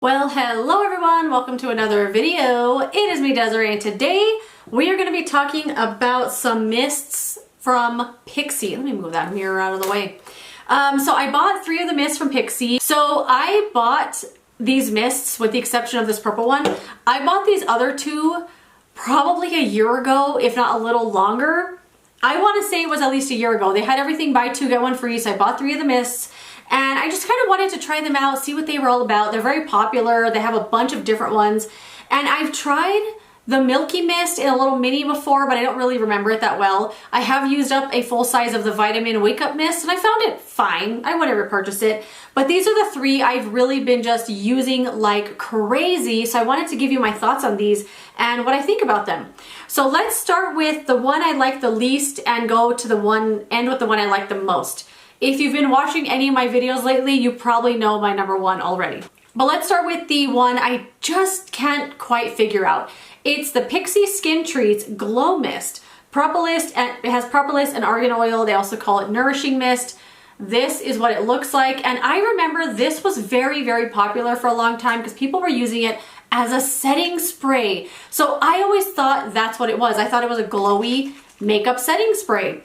Well, hello everyone, welcome to another video. It is me, Desiree, and today we are going to be talking about some mists from PIXI. Let me move that mirror out of the way. So I bought 3 of the mists from PIXI. So I bought these mists with the exception of this purple one. I bought these other 2 probably a year ago, if not a little longer. I want to say it was at least a year ago. They had everything buy 2 get 1 free, so I bought 3 of the mists. And I just kind of wanted to try them out, see what they were all about. They're very popular. They have a bunch of different ones. And I've tried the Milky Mist in a little mini before, but I don't really remember it that well. I have used up a full size of the Vitamin Wake Up Mist, and I found it fine. I wouldn't repurchase it. But these are the 3 I've really been just using like crazy. So I wanted to give you my thoughts on these and what I think about them. So let's start with the one I like the least and go to the one, end with the one I like the most. If you've been watching any of my videos lately, you probably know my number 1 already. But let's start with the one I just can't quite figure out. It's the PIXI Skin Treats Glow Mist. Propolis, and it has propolis and argan oil. They also call it Nourishing Mist. This is what it looks like. And I remember this was very, very popular for a long time because people were using it as a setting spray. So I always thought that's what it was. I thought it was a glowy makeup setting spray.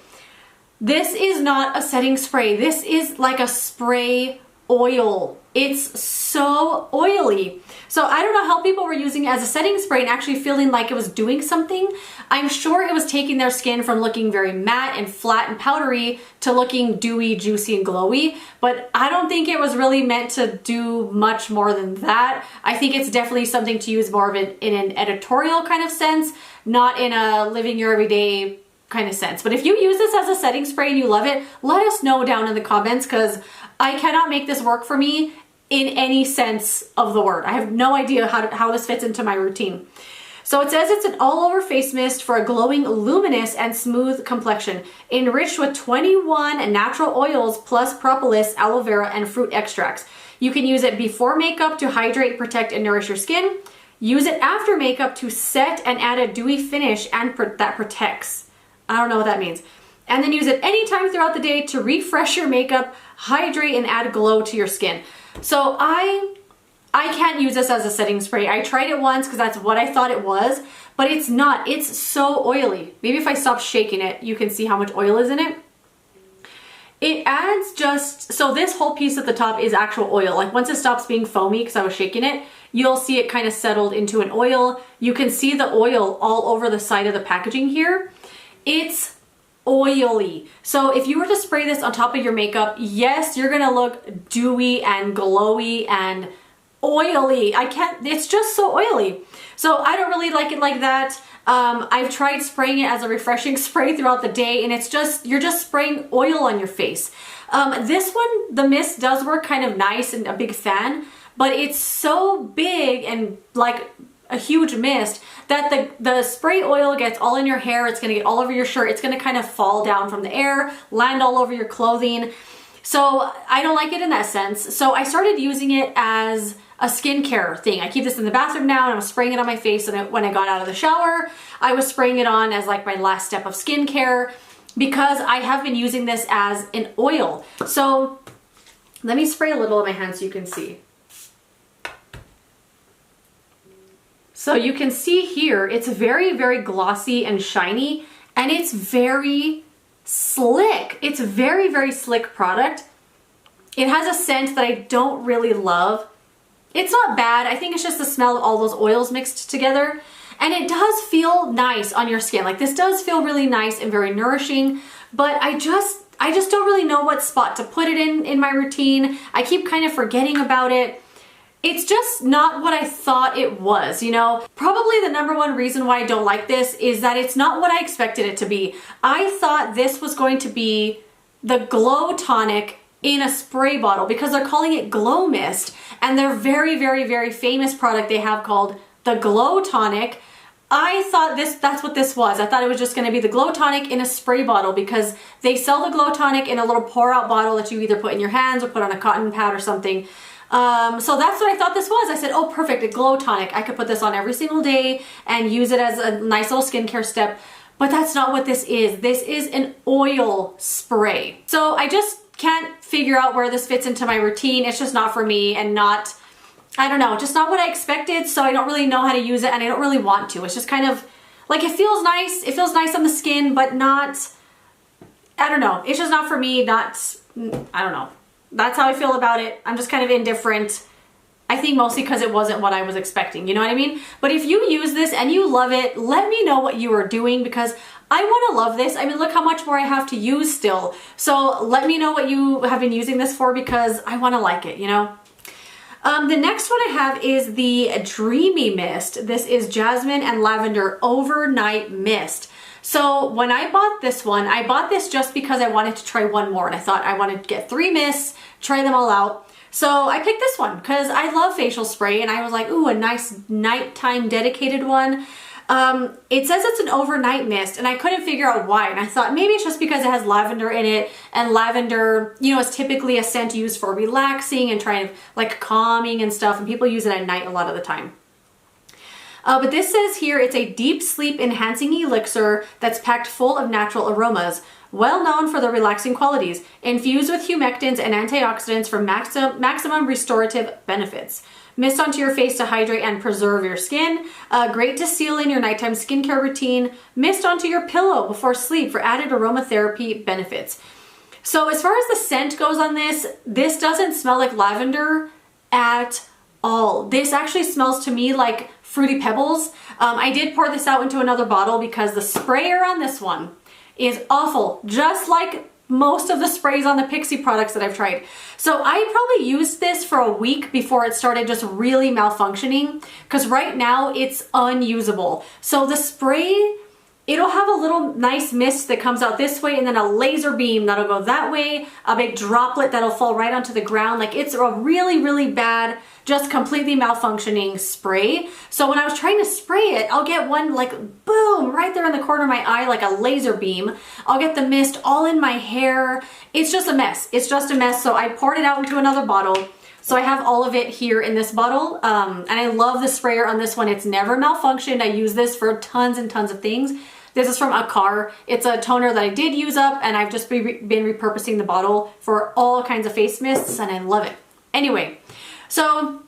This is not a setting spray. This is like a spray oil. It's so oily. So I don't know how people were using it as a setting spray and actually feeling like it was doing something. I'm sure it was taking their skin from looking very matte and flat and powdery to looking dewy, juicy, and glowy. But I don't think it was really meant to do much more than that. I think it's definitely something to use more of it in an editorial kind of sense, not in a living your everyday kind of sense. But if you use this as a setting spray and you love it, let us know down in the comments because I cannot make this work for me in any sense of the word. I have no idea how this fits into my routine. So it says it's an all-over face mist for a glowing, luminous, and smooth complexion, enriched with 21 natural oils plus propolis, aloe vera, and fruit extracts. You can use it before makeup to hydrate, protect, and nourish your skin. Use it after makeup to set and add a dewy finish and that protects. I don't know what that means. And then use it anytime throughout the day to refresh your makeup, hydrate, and add glow to your skin. So I can't use this as a setting spray. I tried it once because that's what I thought it was, but it's not. It's so oily. Maybe if I stop shaking it, you can see how much oil is in it. It adds just, so this whole piece at the top is actual oil. Like once it stops being foamy because I was shaking it, you'll see it kind of settled into an oil. You can see the oil all over the side of the packaging here. It's oily. So if you were to spray this on top of your makeup, yes, you're gonna look dewy and glowy and oily. It's just so oily. So I don't really like it like that. I've tried spraying it as a refreshing spray throughout the day and it's just, you're just spraying oil on your face. This one, the mist does work kind of nice and a big fan, but it's so big and like a huge mist that the spray oil gets all in your hair. It's gonna get all over your shirt. It's gonna kind of fall down from the air, land all over your clothing. So I don't like it in that sense. So I started using it as a skincare thing. I keep this in the bathroom now and I'm spraying it on my face, and when I got out of the shower, I was spraying it on as like my last step of skincare because I have been using this as an oil. So let me spray a little on my hand so you can see. So you can see here, it's very, very glossy and shiny, and it's very slick. It's a very, very slick product. It has a scent that I don't really love. It's not bad. I think it's just the smell of all those oils mixed together. And it does feel nice on your skin. Like this does feel really nice and very nourishing, but I just don't really know what spot to put it in my routine. I keep kind of forgetting about it. It's just not what I thought it was, you know? Probably the number 1 reason why I don't like this is that it's not what I expected it to be. I thought this was going to be the glow tonic in a spray bottle because they're calling it Glow Mist, and their very, very, very famous product they have called the Glow Tonic. I thought that's what this was. I thought it was just gonna be the Glow Tonic in a spray bottle because they sell the Glow Tonic in a little pour out bottle that you either put in your hands or put on a cotton pad or something. So that's what I thought this was. I said, oh, perfect, a glow tonic. I could put this on every single day and use it as a nice little skincare step, but that's not what this is. This is an oil spray. So I just can't figure out where this fits into my routine. It's just not for me and not I don't know, just not what I expected, so I don't really know how to use it, and I don't really want to. It's just kind of, like, it feels nice on the skin, but not, I don't know, it's just not for me, I don't know. That's how I feel about it. I'm just kind of indifferent. I think mostly because it wasn't what I was expecting, you know what I mean? But if you use this and you love it, let me know what you are doing, because I want to love this. I mean, look how much more I have to use still. So let me know what you have been using this for, because I want to like it, you know? The next one I have is the Dreamy Mist. This is Jasmine and Lavender Overnight Mist. So when I bought this one, I bought this just because I wanted to try one more, and I thought I wanted to get 3 mists, try them all out. So I picked this one because I love facial spray, and I was like, ooh, a nice nighttime dedicated one. It says it's an overnight mist, and I couldn't figure out why, and I thought maybe it's just because it has lavender in it, and lavender, you know, is typically a scent used for relaxing and trying to, like, calming and stuff, and people use it at night a lot of the time. But this says here it's a deep sleep enhancing elixir that's packed full of natural aromas, well known for their relaxing qualities, infused with humectants and antioxidants for maximum restorative benefits. Mist onto your face to hydrate and preserve your skin. Great to seal in your nighttime skincare routine. Mist onto your pillow before sleep for added aromatherapy benefits. So as far as the scent goes on this doesn't smell like lavender at all. This actually smells to me like Fruity Pebbles. I did pour this out into another bottle because the sprayer on this one is awful, just like most of the sprays on the PIXI products that I've tried. So I probably used this for a week before it started just really malfunctioning, because right now it's unusable. So the spray, it'll have a little nice mist that comes out this way, and then a laser beam that'll go that way, a big droplet that'll fall right onto the ground. Like, it's a really, really bad, just completely malfunctioning spray. So when I was trying to spray it, I'll get one like boom right there in the corner of my eye, like a laser beam. I'll get the mist all in my hair. It's just a mess. It's just a mess. So I poured it out into another bottle. So I have all of it here in this bottle, and I love the sprayer on this one. It's never malfunctioned. I use this for tons and tons of things. This is from Akar. It's a toner that I did use up, and I've just been repurposing the bottle for all kinds of face mists, and I love it. Anyway, so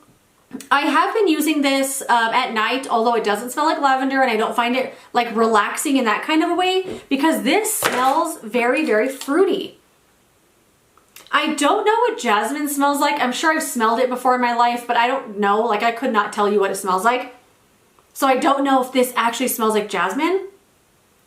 I have been using this at night, although it doesn't smell like lavender, and I don't find it like relaxing in that kind of a way, because this smells very, very fruity. I don't know what jasmine smells like. I'm sure I've smelled it before in my life, but I don't know. Like, I could not tell you what it smells like. So I don't know if this actually smells like jasmine.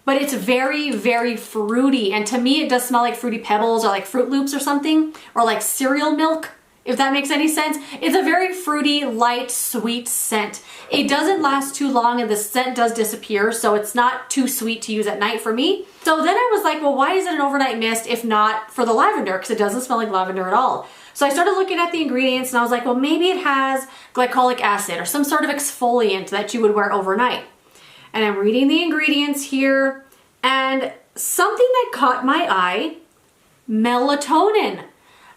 But it's very, very fruity. And to me, it does smell like Fruity Pebbles or like Fruit Loops or something. Or like cereal milk, if that makes any sense. It's a very fruity, light, sweet scent. It doesn't last too long, and the scent does disappear. So it's not too sweet to use at night for me. So then I was like, well, why is it an overnight mist if not for the lavender? Because it doesn't smell like lavender at all. So I started looking at the ingredients, and I was like, well, maybe it has glycolic acid or some sort of exfoliant that you would wear overnight. And I'm reading the ingredients here, and something that caught my eye, melatonin.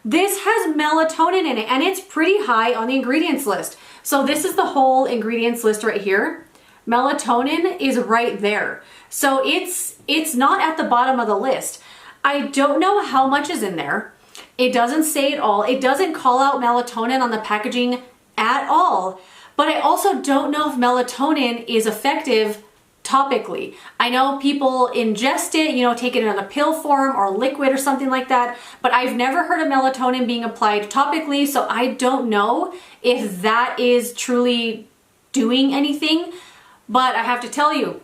This has melatonin in it, and it's pretty high on the ingredients list. So this is the whole ingredients list right here. Melatonin is right there. So it's not at the bottom of the list. I don't know how much is in there. It doesn't say it all. It doesn't call out melatonin on the packaging at all. But I also don't know if melatonin is effective topically. I know people ingest it, you know, take it in a pill form or liquid or something like that, but I've never heard of melatonin being applied topically, so I don't know if that is truly doing anything. But I have to tell you,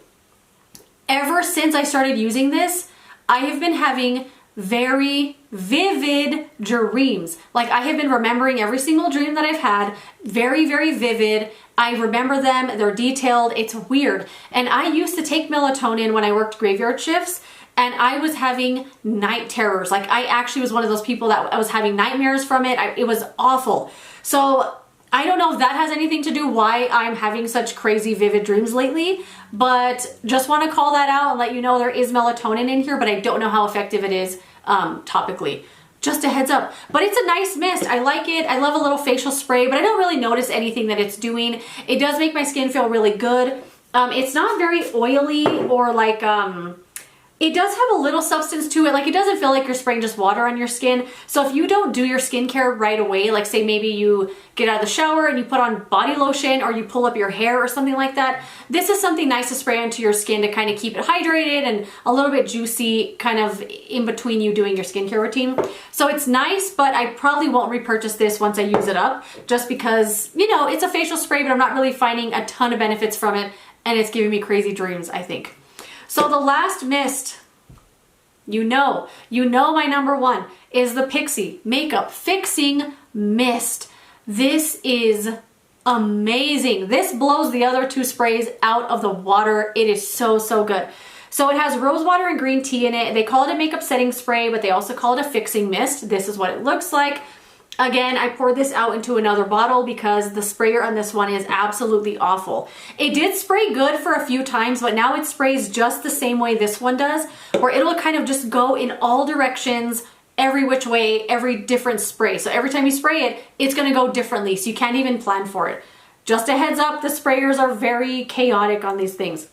ever since I started using this, I have been having very vivid dreams. Like, I have been remembering every single dream that I've had, very, very vivid. I remember them, they're detailed, it's weird. And I used to take melatonin when I worked graveyard shifts, and I was having night terrors. Like, I actually was one of those people that I was having nightmares from it. It was awful. So I don't know if that has anything to do why I'm having such crazy vivid dreams lately, but just want to call that out and let you know there is melatonin in here, but I don't know how effective it is topically. Just a heads up. But it's a nice mist. I like it. I love a little facial spray, but I don't really notice anything that it's doing. It does make my skin feel really good. It's not very oily or like It does have a little substance to it. Like, it doesn't feel like you're spraying just water on your skin. So if you don't do your skincare right away, like say maybe you get out of the shower and you put on body lotion or you pull up your hair or something like that, this is something nice to spray onto your skin to kind of keep it hydrated and a little bit juicy kind of in between you doing your skincare routine. So it's nice, but I probably won't repurchase this once I use it up just because, you know, it's a facial spray, but I'm not really finding a ton of benefits from it and it's giving me crazy dreams, I think. So the last mist, you know my number one is the PIXI Makeup Fixing Mist. This is amazing. This blows the other two sprays out of the water. It is so, so good. So it has rose water and green tea in it. They call it a makeup setting spray, but they also call it a fixing mist. This is what it looks like. Again, I poured this out into another bottle because the sprayer on this one is absolutely awful. It did spray good for a few times, but now it sprays just the same way this one does, where it'll kind of just go in all directions, every which way, every different spray. So every time you spray it, it's gonna go differently, so you can't even plan for it. Just a heads up, the sprayers are very chaotic on these things.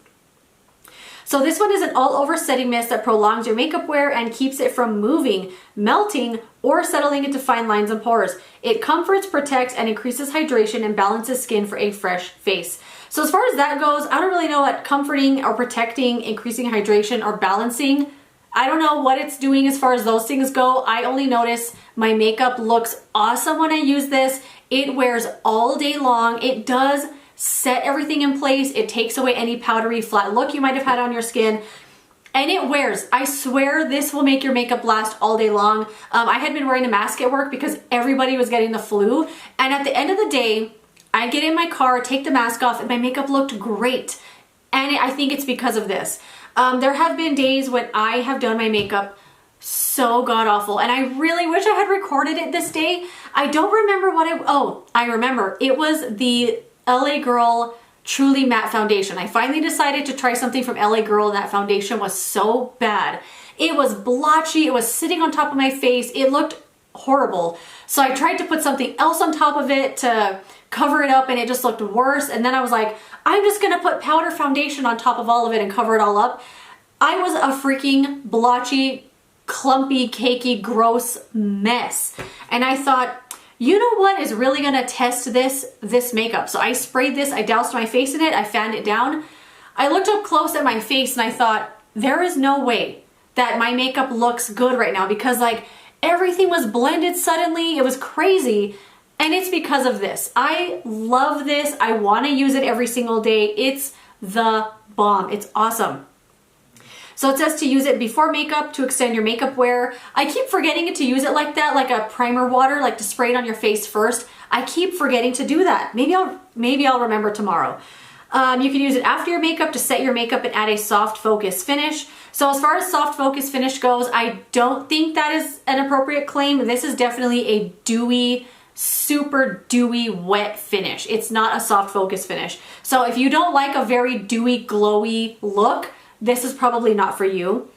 So this one is an all-over setting mist that prolongs your makeup wear and keeps it from moving, melting, or settling into fine lines and pores. It comforts, protects, and increases hydration and balances skin for a fresh face. So as far as that goes, I don't really know what comforting or protecting, increasing hydration, or balancing, I don't know what it's doing as far as those things go. I only notice my makeup looks awesome when I use this. It wears all day long. It does set everything in place. It takes away any powdery flat look you might have had on your skin. And it wears. I swear this will make your makeup last all day long. I had been wearing a mask at work because everybody was getting the flu. And at the end of the day, I get in my car, take the mask off, and my makeup looked great. And I think it's because of this. There have been days when I have done my makeup so god awful, and I really wish I had recorded it this day. I don't remember what I remember. It was the LA Girl Truly Matte Foundation. I finally decided to try something from LA Girl, and that foundation was so bad. It was blotchy, it was sitting on top of my face, it looked horrible. So I tried to put something else on top of it to cover it up, and it just looked worse. And then I was like, I'm just gonna put powder foundation on top of all of it and cover it all up. I was a freaking blotchy, clumpy, cakey, gross mess. And I thought, you know what is really gonna test this makeup? So I sprayed this, I doused my face in it, I fanned it down. I looked up close at my face and I thought, there is no way that my makeup looks good right now, because like everything was blended suddenly. It was crazy. And it's because of this. I love this. I wanna use it every single day. It's the bomb. It's awesome. So it says to use it before makeup to extend your makeup wear. I keep forgetting to use it like that, like a primer water, like to spray it on your face first. I keep forgetting to do that. Maybe I'll remember tomorrow. You can use it after your makeup to set your makeup and add a soft focus finish. So as far as soft focus finish goes, I don't think that is an appropriate claim. This is definitely a dewy, super dewy, wet finish. It's not a soft focus finish. So if you don't like a very dewy, glowy look, this is probably not for you.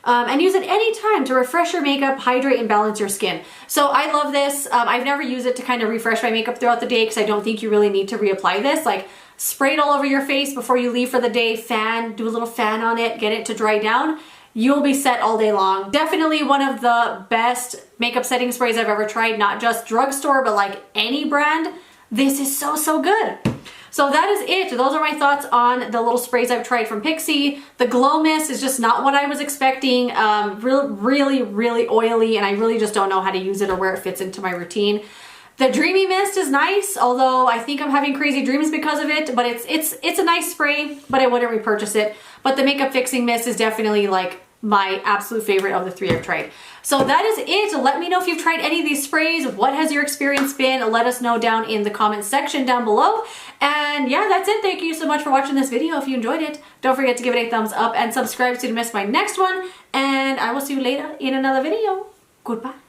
And use it anytime to refresh your makeup, hydrate, and balance your skin. So I love this. I've never used it to kind of refresh my makeup throughout the day because I don't think you really need to reapply this. Like, spray it all over your face before you leave for the day, do a little fan on it, get it to dry down. You'll be set all day long. Definitely one of the best makeup setting sprays I've ever tried, not just drugstore, but like any brand. This is so, so good. So that is it. Those are my thoughts on the little sprays I've tried from PIXI. The Glow Mist is just not what I was expecting. Really, really oily, and I really just don't know how to use it or where it fits into my routine. The Dreamy Mist is nice, although I think I'm having crazy dreams because of it, but it's a nice spray, but I wouldn't repurchase it. But the Makeup Fixing Mist is definitely like my absolute favorite of the three I've tried. So that is it. Let me know if you've tried any of these sprays. What has your experience been? Let us know down in the comment section down below. And yeah, that's it. Thank you so much for watching this video. If you enjoyed it, don't forget to give it a thumbs up and subscribe so you don't miss my next one. And I will see you later in another video. Goodbye.